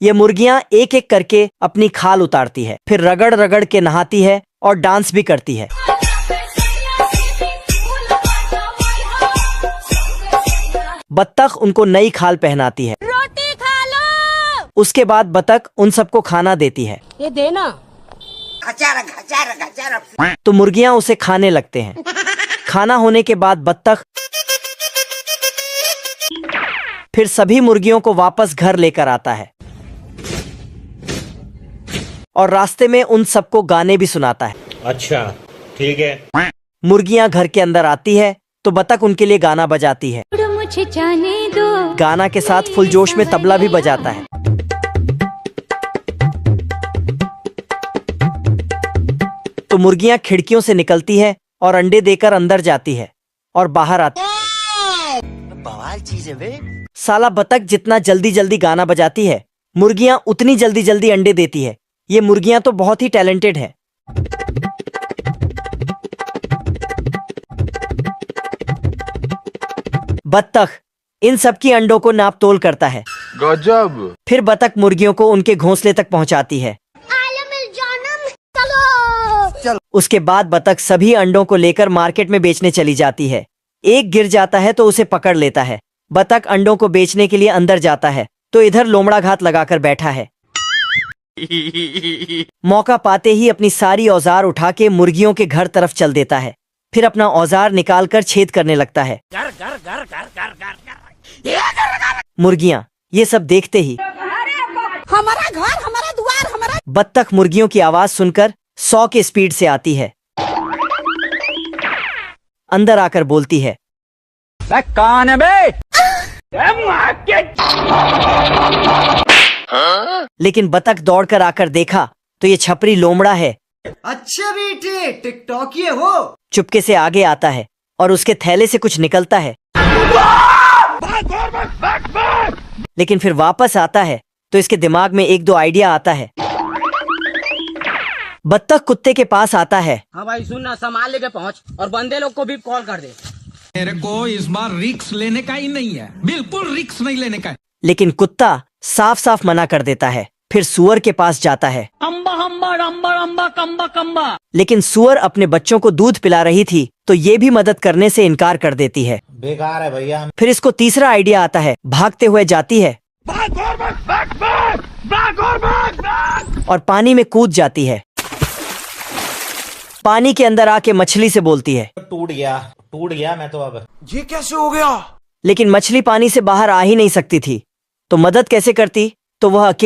ये मुर्गियां एक एक करके अपनी खाल उतारती है, फिर रगड़ रगड़ के नहाती है और डांस भी करती है। बत्तख उनको नई खाल पहनाती है। रोटी खा लो। उसके बाद बत्तख उन सबको खाना देती है। ये देना। तो मुर्गियां उसे खाने लगते हैं। खाना होने के बाद बत्तख फिर सभी मुर्गियों को वापस घर लेकर आता है और रास्ते में उन सबको गाने भी सुनाता है। अच्छा, ठीक है। मुर्गियां घर के अंदर आती है तो बत्तख उनके लिए गाना बजाती है। मुझे जाने दो। गाना के साथ फुल जोश में तबला भी बजाता है। तो मुर्गियां खिड़कियों से निकलती है और अंडे देकर अंदर जाती है और बाहर आती है। बवाल चीज है बे। साला बत्तख जितना जल्दी जल्दी गाना बजाती है, मुर्गियां उतनी जल्दी जल्दी अंडे देती है। ये मुर्गियां तो बहुत ही टैलेंटेड है। बत्तख इन सबकी अंडों को नाप तोल करता है। गजब। फिर बत्तख मुर्गियों को उनके घोंसले तक पहुंचाती है। चलो। उसके बाद बत्तख सभी अंडों को लेकर मार्केट में बेचने चली जाती है। एक गिर जाता है तो उसे पकड़ लेता है। बत्तख अंडों को बेचने के लिए अंदर जाता है तो इधर लोमड़ा घात लगाकर बैठा है। मौका पाते ही अपनी सारी औजार उठा के मुर्गियों के घर तरफ चल देता है। फिर अपना औजार निकालकर छेद करने लगता है। मुर्गियां ये सब देखते ही हमारा घर, हमारा द्वार, हमारा। बत्तख मुर्गियों की आवाज सुनकर 100 के स्पीड से आती है। अंदर आकर बोलती है, कौन है बे? लेकिन बत्तख दौड़कर आकर देखा तो ये छपरी लोमड़ा है। अच्छा बेटे, टिकटॉकिए हो। चुपके से आगे आता है और उसके थैले से कुछ निकलता है। लेकिन फिर वापस आता है तो इसके दिमाग में एक दो आइडिया आता है। बत्तख कुत्ते के पास आता है। हाँ भाई सुन ना, सामान लेके पहुँच और बंदे लोग को भी कॉल कर दे। मेरे को इस बार रिक्स लेने का ही नहीं है, बिल्कुल रिक्स नहीं लेने का है। लेकिन कुत्ता साफ साफ मना कर देता है। फिर सुअर के पास जाता है। अम्बा अम्बा अम्बा अम्बा कम्बा कम्बा। लेकिन सुअर अपने बच्चों को दूध पिला रही थी तो ये भी मदद करने से इनकार कर देती है। बेकार है भैया। फिर इसको तीसरा आइडिया आता है। भागते हुए जाती है और पानी में कूद जाती है। पानी के अंदर आके मछली से बोलती है, टूट गया मैं तो। अब ये कैसे हो गया? लेकिन मछली पानी से बाहर आ ही नहीं सकती थी तो मदद कैसे करती। तो वह